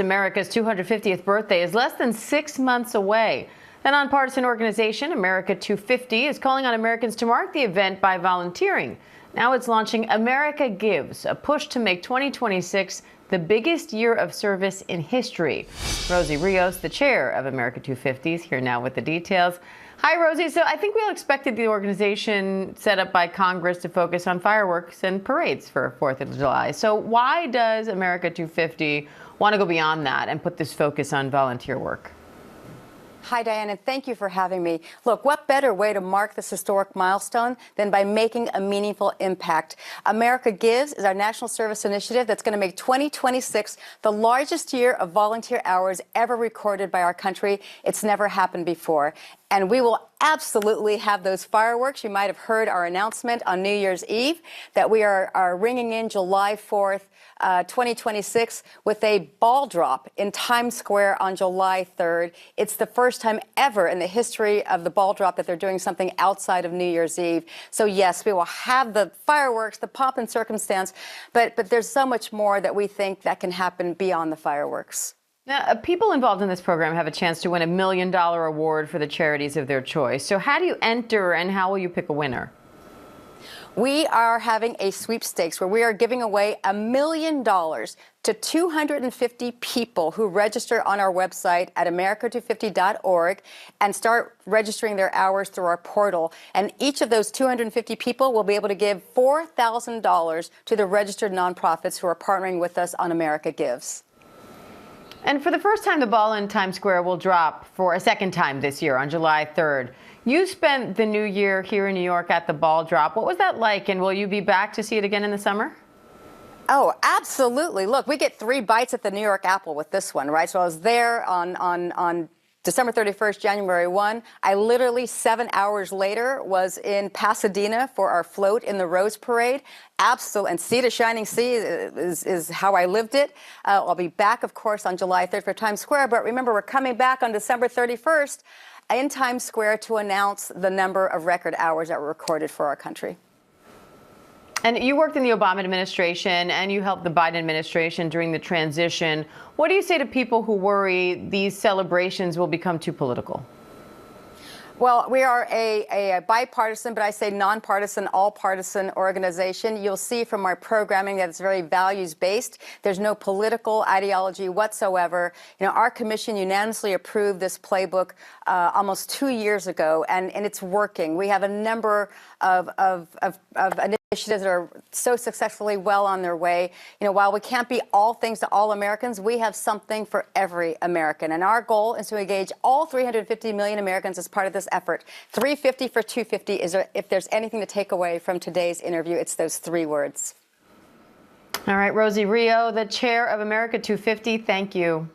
America's 250th birthday is less than 6 months away. The nonpartisan organization America 250 is calling on Americans to mark the event by volunteering. Now it's launching America Gives, a push to make 2026 the biggest year of service in history. Rosie Rios, the chair of America 250, is here now with the details. Hi, Rosie. So I think we all expected the organization set up by Congress to focus on fireworks and parades for 4th of July. So why does America 250 want to go beyond that and put this focus on volunteer work? Hi, Diane, and thank you for having me. Look, what better way to mark this historic milestone than by making a meaningful impact? America Gives is our national service initiative that's going to make 2026 the largest year of volunteer hours ever recorded by our country. It's never happened before. And we will absolutely have those fireworks. You might have heard our announcement on New Year's Eve that we are ringing in July 4th, 2026 with a ball drop in Times Square on July 3rd. It's the first time ever in the history of the ball drop that they're doing something outside of New Year's Eve. So yes, we will have the fireworks, the pomp and circumstance, but there's so much more that we think that can happen beyond the fireworks. Now, people involved in this program have a chance to win $1 million award for the charities of their choice. So how do you enter and how will you pick a winner? We are having a sweepstakes where we are giving away $1 million to 250 people who register on our website at america250.org and start registering their hours through our portal. And each of those 250 people will be able to give $4,000 to the registered nonprofits who are partnering with us on America Gives. And for the first time, the ball in Times Square will drop for a second time this year on July 3rd. You spent the new year here in New York at the ball drop. What was that like, and will you be back to see it again in the summer? Oh, absolutely. Look, we get 3 bites at the New York apple with this one, right? So I was there on December 31st, January 1. I literally 7 hours later was in Pasadena for our float in the Rose Parade. Absolutely. And Sea to Shining Sea is how I lived it. I'll be back, of course, on July 3rd for Times Square. But remember, we're coming back on December 31st in Times Square to announce the number of record hours that were recorded for our country. And you worked in the Obama administration and you helped the Biden administration during the transition. What do you say to people who worry these celebrations will become too political? Well, we are a bipartisan, but I say nonpartisan, all-partisan organization. You'll see from our programming that it's very values-based. There's no political ideology whatsoever. You know, our commission unanimously approved this playbook almost 2 years ago, and it's working. We have a number of initiatives that are so successfully well on their way. You know, while we can't be all things to all Americans, we have something for every American. And our goal is to engage all 350 million Americans as part of this effort. 350 for 250 is, if there's anything to take away from today's interview, it's those 3 words. All right, Rosie Rios, the chair of America 250, thank you.